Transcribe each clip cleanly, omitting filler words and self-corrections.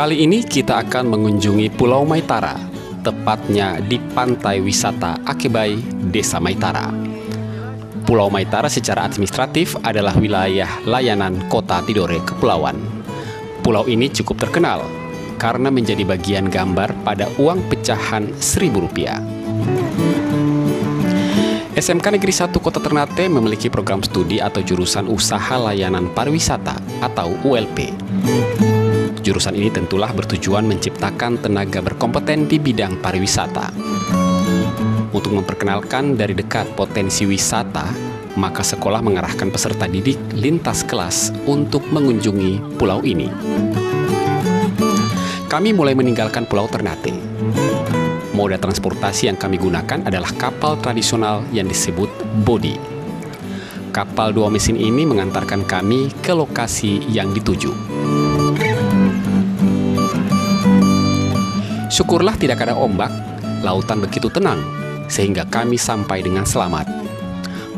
Kali ini kita akan mengunjungi Pulau Maitara, tepatnya di Pantai Wisata Akebai, Desa Maitara. Pulau Maitara secara administratif adalah wilayah layanan Kota Tidore Kepulauan. Pulau ini cukup terkenal karena menjadi bagian gambar pada uang pecahan Rp1.000. SMK Negeri 1 Kota Ternate memiliki program studi atau jurusan Usaha Layanan Pariwisata atau ULP. Jurusan ini tentulah bertujuan menciptakan tenaga berkompeten di bidang pariwisata. Untuk memperkenalkan dari dekat potensi wisata, maka sekolah mengarahkan peserta didik lintas kelas untuk mengunjungi pulau ini. Kami mulai meninggalkan Pulau Ternate. Moda transportasi yang kami gunakan adalah kapal tradisional yang disebut bodi. Kapal 2 mesin ini mengantarkan kami ke lokasi yang dituju. Syukurlah tidak ada ombak, lautan begitu tenang, sehingga kami sampai dengan selamat.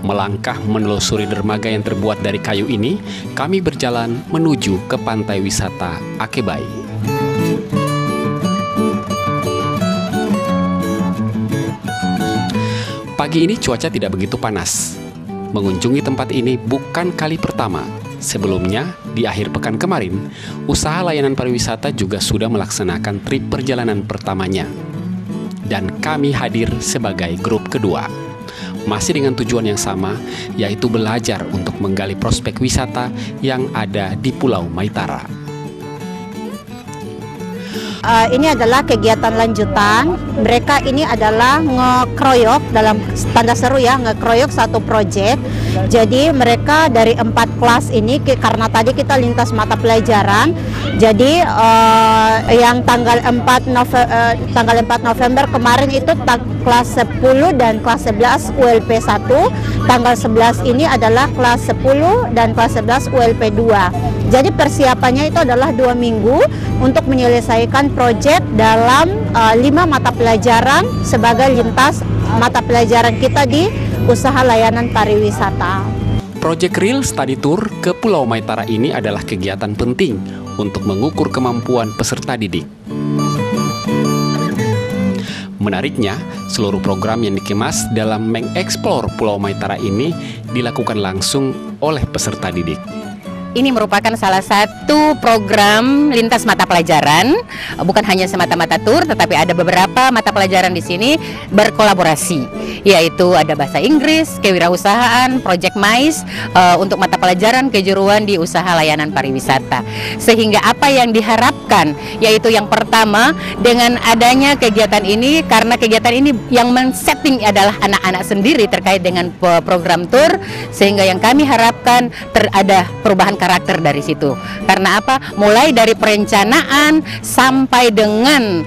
Melangkah menelusuri dermaga yang terbuat dari kayu ini, kami berjalan menuju ke pantai wisata Akebai. Pagi ini cuaca tidak begitu panas. Mengunjungi tempat ini bukan kali pertama. Sebelumnya, di akhir pekan kemarin, usaha layanan pariwisata juga sudah melaksanakan trip perjalanan pertamanya. Dan kami hadir sebagai grup kedua. Masih dengan tujuan yang sama, yaitu belajar untuk menggali prospek wisata yang ada di Pulau Maitara. Ini adalah kegiatan lanjutan. Mereka ini adalah ngekroyok, dalam tanda seru ya, ngekroyok satu proyek. Jadi mereka dari 4 kelas ini, karena tadi kita lintas mata pelajaran, jadi yang tanggal 4 November kemarin itu kelas 10 dan kelas 11 ULP 1, tanggal 11 ini adalah kelas 10 dan kelas 11 ULP 2. Jadi persiapannya itu adalah 2 minggu untuk menyelesaikan proyek dalam 5 mata pelajaran sebagai lintas mata pelajaran kita di usaha layanan pariwisata. Proyek Real Study Tour ke Pulau Maitara ini adalah kegiatan penting untuk mengukur kemampuan peserta didik. Menariknya, seluruh program yang dikemas dalam mengeksplor Pulau Maitara ini dilakukan langsung oleh peserta didik. Ini merupakan salah satu program lintas mata pelajaran, bukan hanya semata-mata tur, tetapi ada beberapa mata pelajaran di sini berkolaborasi, yaitu ada bahasa Inggris, kewirausahaan, Project MICE, untuk mata pelajaran kejuruan di usaha layanan pariwisata. Sehingga apa yang diharapkan, yaitu yang pertama, dengan adanya kegiatan ini, karena kegiatan ini yang men-setting adalah anak-anak sendiri terkait dengan program tur, sehingga yang kami harapkan ada perubahan karakter dari situ. Karena apa? Mulai dari perencanaan sampai dengan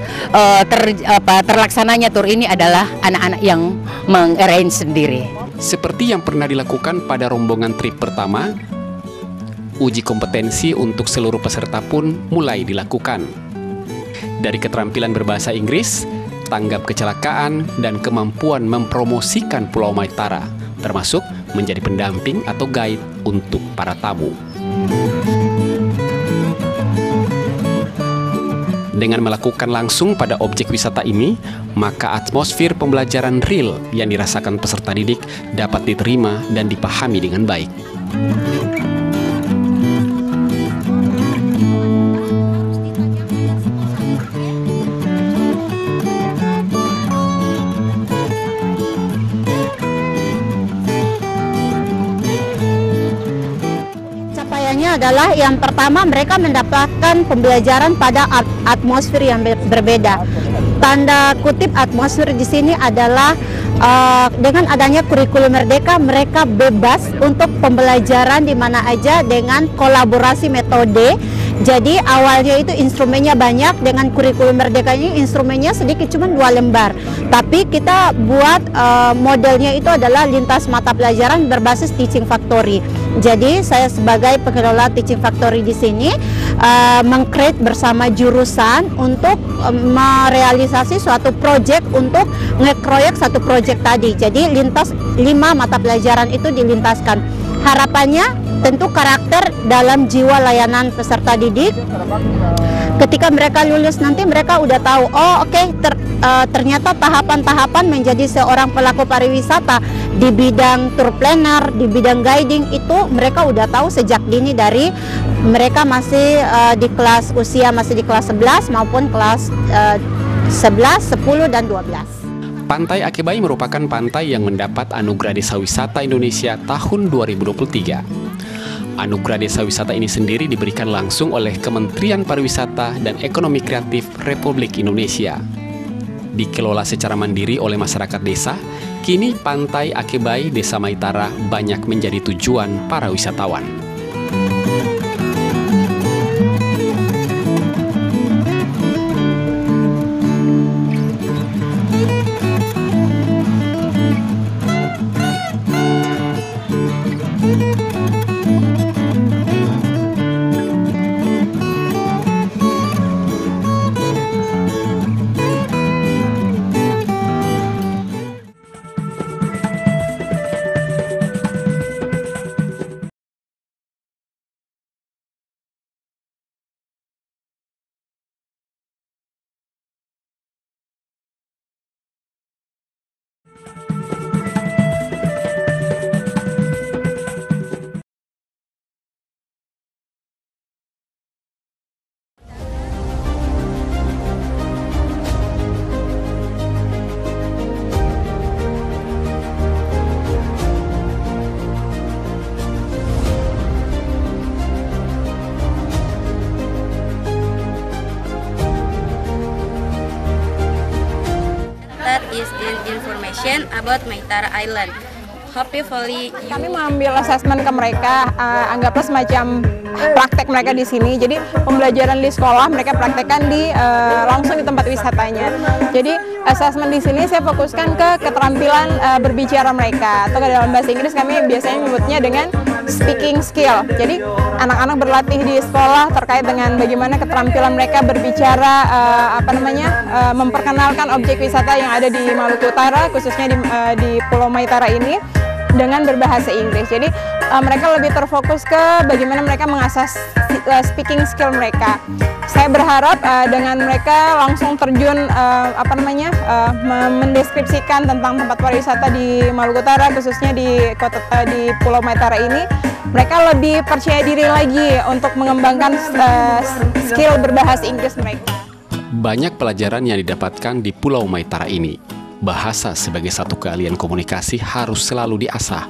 terlaksananya tur ini adalah anak-anak yang mengarrange sendiri. Seperti yang pernah dilakukan pada rombongan trip pertama, uji kompetensi untuk seluruh peserta pun mulai dilakukan. Dari keterampilan berbahasa Inggris, tanggap kecelakaan, dan kemampuan mempromosikan Pulau Maitara, termasuk menjadi pendamping atau guide untuk para tamu. Dengan melakukan langsung pada objek wisata ini, maka atmosfer pembelajaran real yang dirasakan peserta didik dapat diterima dan dipahami dengan baik. Adalah yang pertama, mereka mendapatkan pembelajaran pada atmosfer yang berbeda. Tanda kutip atmosfer di sini adalah dengan adanya kurikulum merdeka, mereka bebas untuk pembelajaran di mana aja dengan kolaborasi metode. Jadi awalnya itu instrumennya banyak, dengan kurikulum merdeka ini instrumennya sedikit, cuma 2 lembar. Tapi kita buat modelnya itu adalah lintas mata pelajaran berbasis teaching factory. Jadi saya sebagai pengelola teaching factory di sini meng-create bersama jurusan untuk merealisasi suatu project untuk ngekroyek satu project tadi. Jadi lintas 5 mata pelajaran itu dilintaskan. Harapannya tentu karakter dalam jiwa layanan peserta didik ketika mereka lulus nanti mereka udah tahu, oh oke, ternyata tahapan-tahapan menjadi seorang pelaku pariwisata di bidang tour planner, di bidang guiding itu mereka udah tahu sejak dini dari mereka masih di kelas usia masih di kelas 11 maupun kelas 11, 10 dan 12. Pantai Akebai merupakan pantai yang mendapat Anugerah Desa Wisata Indonesia tahun 2023. Anugerah Desa Wisata ini sendiri diberikan langsung oleh Kementerian Pariwisata dan Ekonomi Kreatif Republik Indonesia. Dikelola secara mandiri oleh masyarakat desa, kini Pantai Akebai Desa Maitara banyak menjadi tujuan para wisatawan. That is the information about Maitara Island. Hopefully kami mengambil asesmen ke mereka, anggaplah semacam praktek mereka di sini. Jadi pembelajaran di sekolah mereka praktekkan di langsung di tempat wisatanya. Jadi asesmen di sini saya fokuskan ke keterampilan berbicara mereka, atau dalam bahasa Inggris kami biasanya menyebutnya dengan speaking skill. Jadi anak-anak berlatih di sekolah terkait dengan bagaimana keterampilan mereka berbicara, memperkenalkan objek wisata yang ada di Maluku Utara, khususnya di Pulau Maitara ini, dengan berbahasa Inggris. Jadi mereka lebih terfokus ke bagaimana mereka mengasah speaking skill mereka. Saya berharap dengan mereka langsung terjun mendeskripsikan tentang tempat pariwisata di Maluku Utara, khususnya di Pulau Maitara ini, mereka lebih percaya diri lagi untuk mengembangkan skill berbahasa Inggris mereka. Banyak pelajaran yang didapatkan di Pulau Maitara ini. Bahasa sebagai satu keahlian komunikasi harus selalu diasah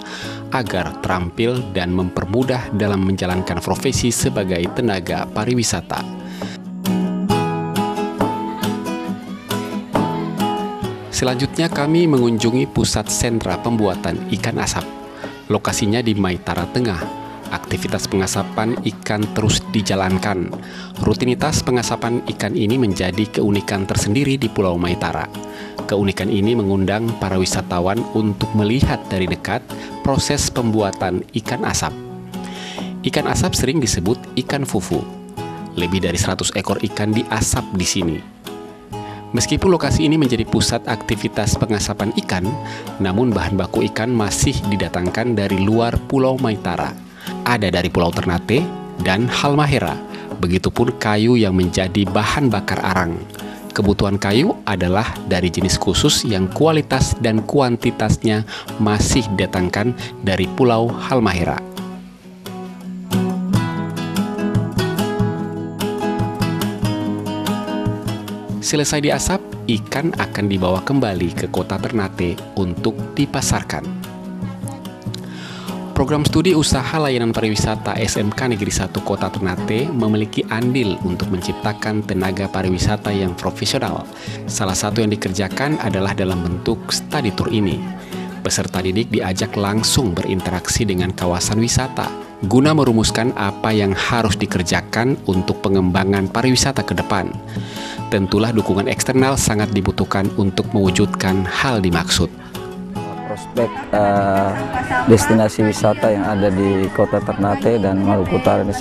agar terampil dan mempermudah dalam menjalankan profesi sebagai tenaga pariwisata. Selanjutnya kami mengunjungi pusat sentra pembuatan ikan asap. Lokasinya di Maitara Tengah. Aktivitas pengasapan ikan terus dijalankan. Rutinitas pengasapan ikan ini menjadi keunikan tersendiri di Pulau Maitara. Keunikan ini mengundang para wisatawan untuk melihat dari dekat proses pembuatan ikan asap. Ikan asap sering disebut ikan fufu. Lebih dari 100 ekor ikan diasap di sini. Meskipun lokasi ini menjadi pusat aktivitas pengasapan ikan, namun bahan baku ikan masih didatangkan dari luar Pulau Maitara. Ada dari Pulau Ternate dan Halmahera, begitupun kayu yang menjadi bahan bakar arang. Kebutuhan kayu adalah dari jenis khusus yang kualitas dan kuantitasnya masih didatangkan dari Pulau Halmahera. Selesai diasap, ikan akan dibawa kembali ke kota Ternate untuk dipasarkan. Program studi usaha layanan pariwisata SMK Negeri 1 Kota Ternate memiliki andil untuk menciptakan tenaga pariwisata yang profesional. Salah satu yang dikerjakan adalah dalam bentuk study tour ini. Peserta didik diajak langsung berinteraksi dengan kawasan wisata, guna merumuskan apa yang harus dikerjakan untuk pengembangan pariwisata ke depan. Tentulah dukungan eksternal sangat dibutuhkan untuk mewujudkan hal dimaksud. Prospek destinasi wisata yang ada di Kota Ternate dan Maluku Utara ini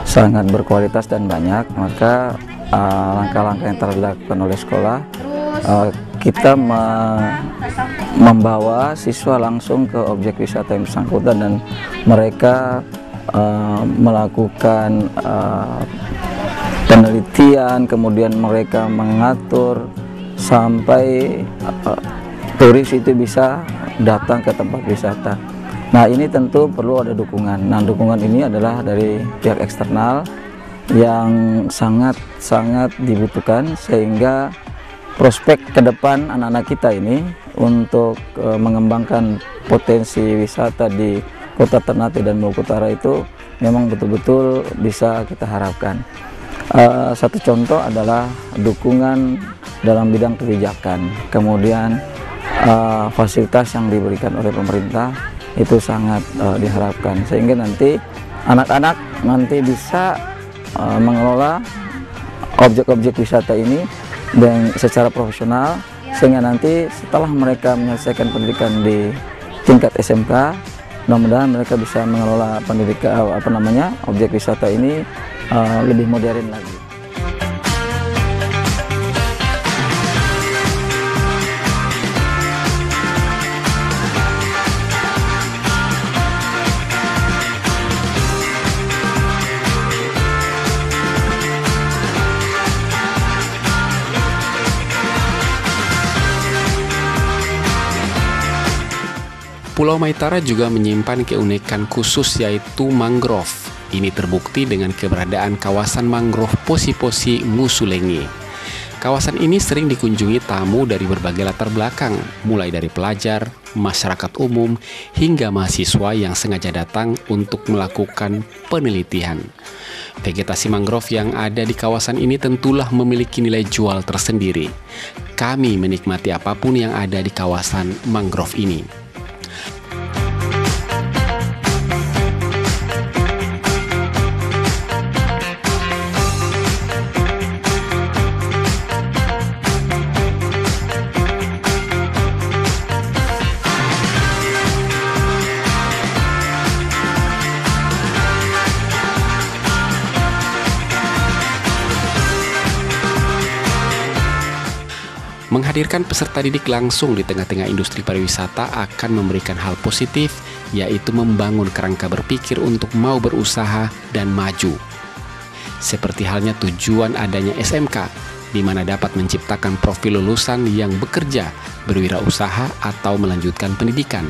sangat berkualitas dan banyak. Maka langkah-langkah yang telah dilakukan oleh sekolah, kita membawa siswa langsung ke objek wisata yang bersangkutan dan mereka melakukan penelitian, kemudian mereka mengatur sampai turis itu bisa datang ke tempat wisata. Nah, ini tentu perlu ada dukungan. Nah, dukungan ini adalah dari pihak eksternal yang sangat dibutuhkan, sehingga prospek ke depan anak-anak kita ini untuk mengembangkan potensi wisata di Kota Ternate dan Maluku Utara itu memang betul-betul bisa kita harapkan. Satu contoh adalah dukungan dalam bidang kebijakan, kemudian fasilitas yang diberikan oleh pemerintah itu sangat diharapkan, sehingga nanti anak-anak nanti bisa mengelola objek-objek wisata ini dan secara profesional, sehingga nanti setelah mereka menyelesaikan pendidikan di tingkat SMK, mudah-mudahan mereka bisa mengelola pendidikan objek wisata ini lebih modern lagi. Pulau Maitara juga menyimpan keunikan khusus, yaitu mangrove. Ini terbukti dengan keberadaan kawasan mangrove Posi-Posi Ngusulengi. Kawasan ini sering dikunjungi tamu dari berbagai latar belakang, mulai dari pelajar, masyarakat umum, hingga mahasiswa yang sengaja datang untuk melakukan penelitian. Vegetasi mangrove yang ada di kawasan ini tentulah memiliki nilai jual tersendiri. Kami menikmati apapun yang ada di kawasan mangrove ini. Menghadirkan peserta didik langsung di tengah-tengah industri pariwisata akan memberikan hal positif, yaitu membangun kerangka berpikir untuk mau berusaha dan maju. Seperti halnya tujuan adanya SMK, di mana dapat menciptakan profil lulusan yang bekerja, berwirausaha, atau melanjutkan pendidikan.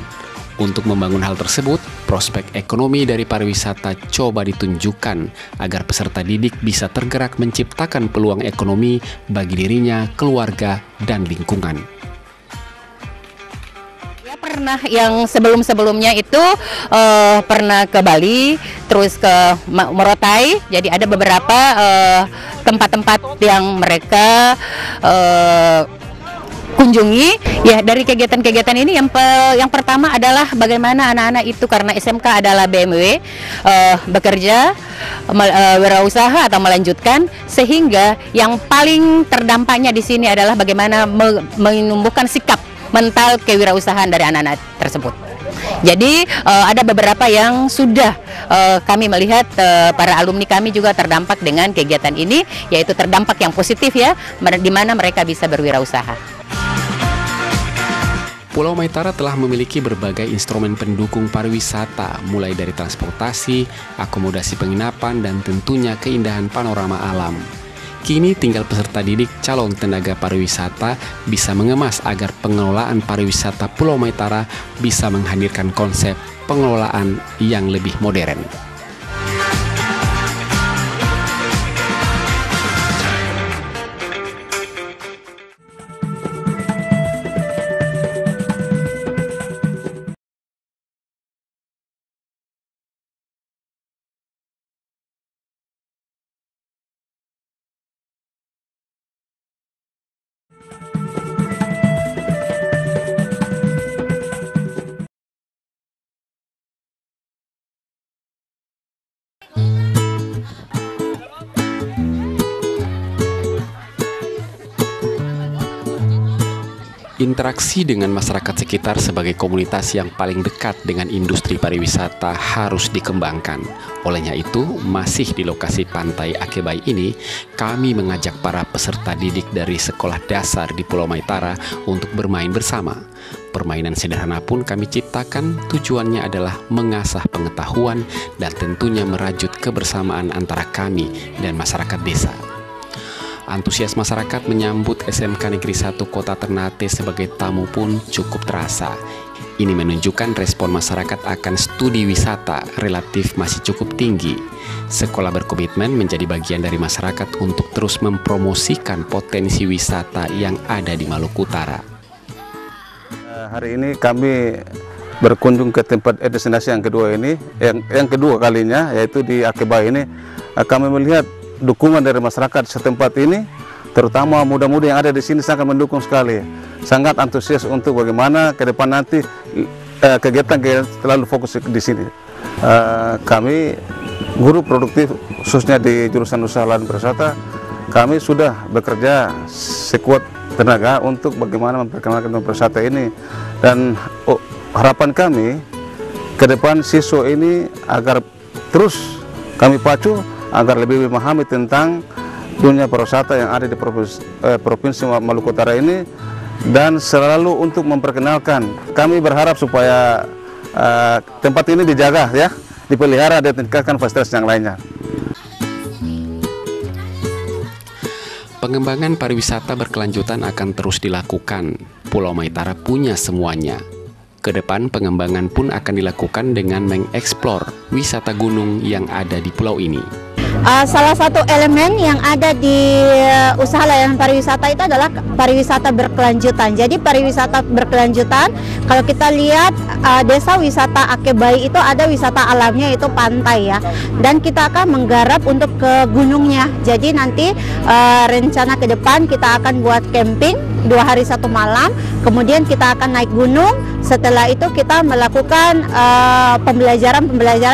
Untuk membangun hal tersebut, prospek ekonomi dari pariwisata coba ditunjukkan agar peserta didik bisa tergerak menciptakan peluang ekonomi bagi dirinya, keluarga, dan lingkungan. Ya, pernah yang sebelum-sebelumnya itu pernah ke Bali, terus ke Morotai. Jadi ada beberapa tempat-tempat yang mereka kunjungi. Ya, dari kegiatan-kegiatan ini yang pertama adalah bagaimana anak-anak itu, karena SMK adalah BMW, bekerja, wirausaha atau melanjutkan, sehingga yang paling terdampaknya di sini adalah bagaimana menumbuhkan sikap mental kewirausahaan dari anak-anak tersebut. Jadi ada beberapa yang sudah kami melihat para alumni kami juga terdampak dengan kegiatan ini, yaitu terdampak yang positif ya, di mana mereka bisa berwirausaha. Pulau Maitara telah memiliki berbagai instrumen pendukung pariwisata, mulai dari transportasi, akomodasi penginapan, dan tentunya keindahan panorama alam. Kini tinggal peserta didik calon tenaga pariwisata bisa mengemas agar pengelolaan pariwisata Pulau Maitara bisa menghadirkan konsep pengelolaan yang lebih modern. Interaksi dengan masyarakat sekitar sebagai komunitas yang paling dekat dengan industri pariwisata harus dikembangkan. Olehnya itu, masih di lokasi pantai Akebai ini, kami mengajak para peserta didik dari sekolah dasar di Pulau Maitara untuk bermain bersama. Permainan sederhana pun kami ciptakan, tujuannya adalah mengasah pengetahuan dan tentunya merajut kebersamaan antara kami dan masyarakat desa. Antusias masyarakat menyambut SMK Negeri 1 Kota Ternate sebagai tamu pun cukup terasa. Ini menunjukkan respon masyarakat akan studi wisata relatif masih cukup tinggi. Sekolah berkomitmen menjadi bagian dari masyarakat untuk terus mempromosikan potensi wisata yang ada di Maluku Utara. Hari ini kami berkunjung ke tempat destinasi yang kedua ini, yang kedua kalinya, yaitu di Akebay ini. Kami melihat dukungan dari masyarakat setempat ini, terutama muda-mudi yang ada di sini sangat mendukung sekali, sangat antusias untuk bagaimana ke depan nanti kegiatan terlalu fokus di sini. Kami guru produktif khususnya di jurusan usaha layanan pariwisata, kami sudah bekerja sekuat tenaga untuk bagaimana memperkenalkan pariwisata ini, dan harapan kami ke depan siswa ini agar terus kami pacu agar lebih memahami tentang dunia pariwisata yang ada di Provinsi Maluku Utara ini, dan selalu untuk memperkenalkan. Kami berharap supaya tempat ini dijaga, ya, dipelihara dan tingkatkan fasilitas yang lainnya. Pengembangan pariwisata berkelanjutan akan terus dilakukan. Pulau Maitara punya semuanya. Ke depan pengembangan pun akan dilakukan dengan mengeksplor wisata gunung yang ada di pulau ini. Salah satu elemen yang ada di usaha layanan pariwisata itu adalah pariwisata berkelanjutan. Jadi pariwisata berkelanjutan, kalau kita lihat desa wisata Akebay itu ada wisata alamnya, itu pantai ya. Dan kita akan menggarap untuk ke gunungnya. Jadi nanti rencana ke depan kita akan buat camping 2 hari 1 malam, kemudian kita akan naik gunung. Setelah itu kita melakukan pembelajaran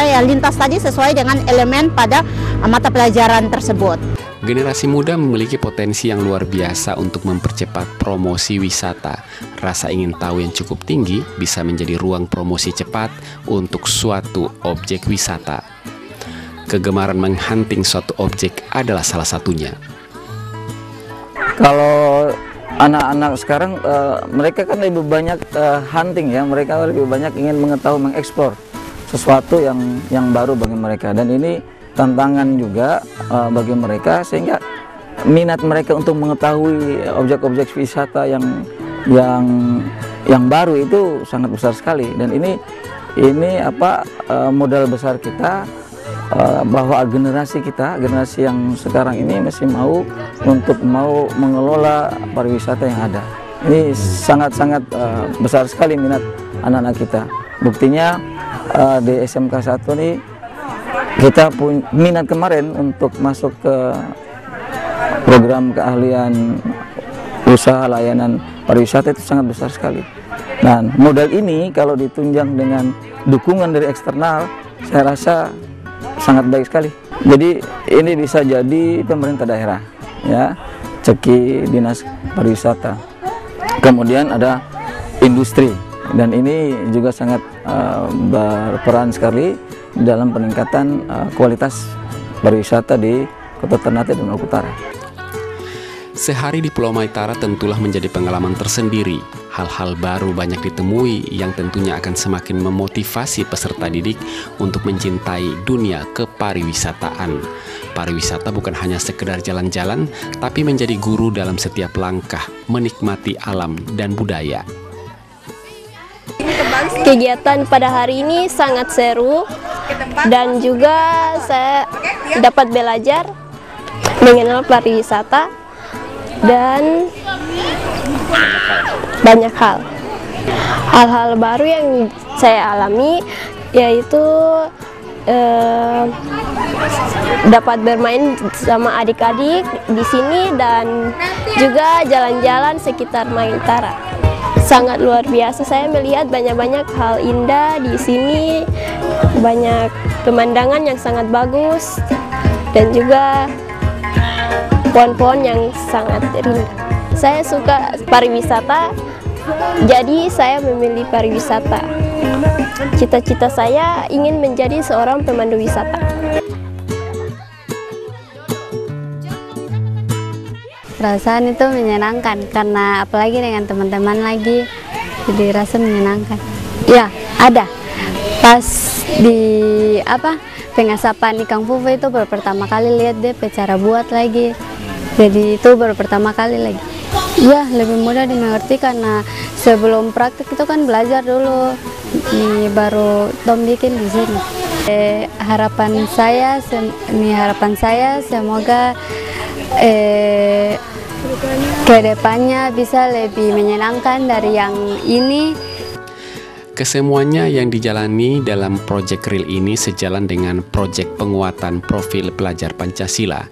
yang lintas tadi sesuai dengan elemen pada mata pelajaran tersebut. Generasi muda memiliki potensi yang luar biasa untuk mempercepat promosi wisata. Rasa ingin tahu yang cukup tinggi bisa menjadi ruang promosi cepat untuk suatu objek wisata. Kegemaran menghunting suatu objek adalah salah satunya. Kalau anak-anak sekarang mereka kan lebih banyak hunting ya, mereka lebih banyak ingin mengetahui, mengeksplor sesuatu yang baru bagi mereka, dan ini tantangan juga bagi mereka, sehingga minat mereka untuk mengetahui objek-objek wisata yang baru itu sangat besar sekali. Dan ini modal besar kita, bahwa generasi yang sekarang ini masih mau mengelola pariwisata yang ada. Ini sangat-sangat besar sekali minat anak-anak kita. Buktinya di SMK 1 ini kita punya minat kemarin untuk masuk ke program keahlian usaha layanan pariwisata itu sangat besar sekali. Dan modal ini kalau ditunjang dengan dukungan dari eksternal, saya rasa sangat baik sekali. Jadi ini bisa jadi pemerintah daerah, ya, ceki dinas pariwisata. Kemudian ada industri, dan ini juga sangat berperan sekali dalam peningkatan kualitas pariwisata di Kota Ternate dan Maluku Utara. Sehari di Pulau Maitara tentulah menjadi pengalaman tersendiri. Hal-hal baru banyak ditemui yang tentunya akan semakin memotivasi peserta didik untuk mencintai dunia kepariwisataan. Pariwisata bukan hanya sekedar jalan-jalan, tapi menjadi guru dalam setiap langkah, menikmati alam dan budaya. Kegiatan pada hari ini sangat seru, dan juga saya dapat belajar mengenal pariwisata dan banyak hal-hal baru yang saya alami, yaitu dapat bermain sama adik-adik di sini dan juga jalan-jalan sekitar Maitara. Sangat luar biasa, saya melihat banyak hal indah di sini, banyak pemandangan yang sangat bagus, dan juga pohon-pohon yang sangat indah. Saya suka pariwisata, jadi saya memilih pariwisata. Cita-cita saya ingin menjadi seorang pemandu wisata. Perasaan itu menyenangkan, karena apalagi dengan teman-teman lagi, jadi rasa menyenangkan. Ya, ada. Pas di pengasapan ikan fufu itu pertama kali lihat dia cara buat lagi. Jadi itu baru pertama kali lagi. Ya, lebih mudah dimengerti karena sebelum praktik itu kan belajar dulu. Ini baru Tom bikin di sini. Harapan saya semoga kedepannya bisa lebih menyenangkan dari yang ini. Kesemuanya yang dijalani dalam proyek Real ini sejalan dengan proyek penguatan profil pelajar Pancasila.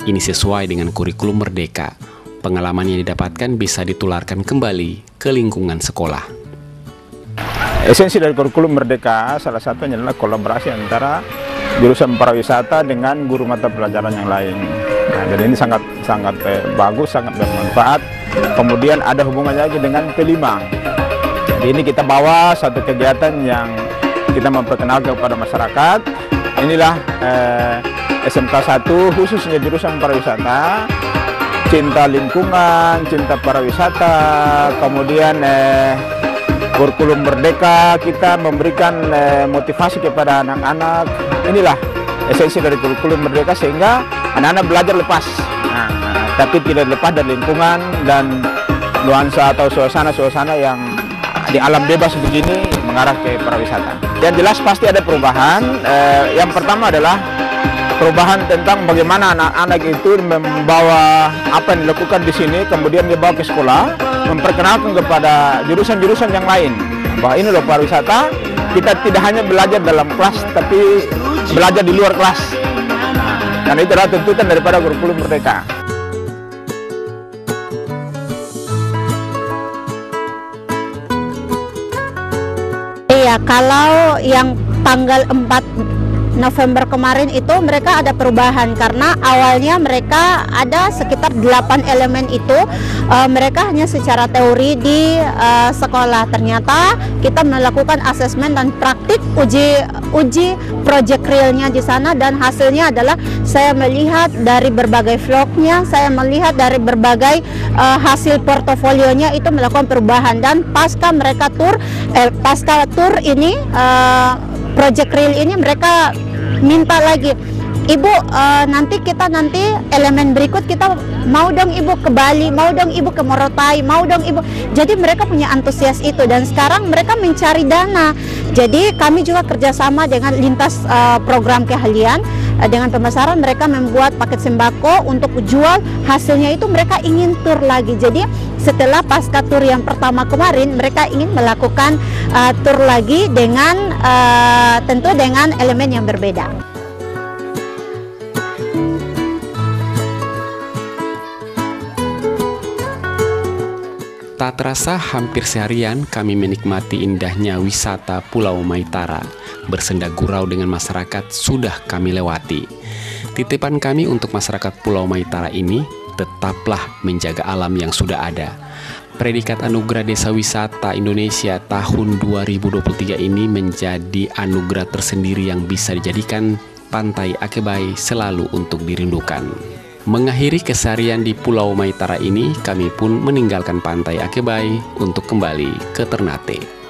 Ini sesuai dengan kurikulum Merdeka. Pengalaman yang didapatkan bisa ditularkan kembali ke lingkungan sekolah. Esensi dari kurikulum Merdeka salah satunya adalah kolaborasi antara jurusan pariwisata dengan guru mata pelajaran yang lain. Nah, jadi ini sangat bagus, sangat bermanfaat. Kemudian ada hubungannya lagi dengan P5. Jadi ini kita bawa satu kegiatan yang kita memperkenalkan kepada masyarakat. Inilah SMK 1 khususnya jurusan pariwisata, cinta lingkungan, cinta pariwisata, kemudian kurikulum Merdeka, kita memberikan motivasi kepada anak-anak. Inilah esensi dari kurikulum Merdeka sehingga anak-anak belajar lepas, tapi tidak lepas dari lingkungan dan nuansa atau suasana-suasana yang di alam bebas begini mengarah ke pariwisata. Yang jelas pasti ada perubahan. Yang pertama adalah perubahan tentang bagaimana anak-anak itu membawa apa yang dilakukan di sini, kemudian dibawa ke sekolah, memperkenalkan kepada jurusan-jurusan yang lain. Bahwa ini loh pariwisata, kita tidak hanya belajar dalam kelas, tapi belajar di luar kelas. Dan itu adalah tuntutan daripada kurikulum Merdeka. Iya, kalau yang tanggal 4 November kemarin itu mereka ada perubahan karena awalnya mereka ada sekitar 8 elemen itu mereka hanya secara teori di sekolah. Ternyata kita melakukan asesmen dan praktik uji project realnya di sana, dan hasilnya adalah saya melihat dari berbagai vlognya, saya melihat dari berbagai hasil portofolionya itu melakukan perubahan. Dan pasca tur ini project real ini mereka minta lagi, Ibu nanti elemen berikut kita mau dong Ibu ke Bali, mau dong Ibu ke Morotai, mau dong Ibu. Jadi mereka punya antusias itu, dan sekarang mereka mencari dana. Jadi kami juga kerjasama dengan lintas program keahlian. Dengan pemasaran mereka membuat paket sembako untuk jual, hasilnya itu mereka ingin tur lagi. Jadi setelah pasca tur yang pertama kemarin, mereka ingin melakukan tur lagi dengan tentu dengan elemen yang berbeda. Tak terasa hampir seharian kami menikmati indahnya wisata Pulau Maitara. Bersenda gurau dengan masyarakat sudah kami lewati. Titipan kami untuk masyarakat Pulau Maitara ini, tetaplah menjaga alam yang sudah ada. Predikat Anugerah Desa Wisata Indonesia tahun 2023 ini menjadi anugerah tersendiri yang bisa dijadikan Pantai Akebai selalu untuk dirindukan. Mengakhiri keseharian di Pulau Maitara ini, kami pun meninggalkan Pantai Akebai untuk kembali ke Ternate.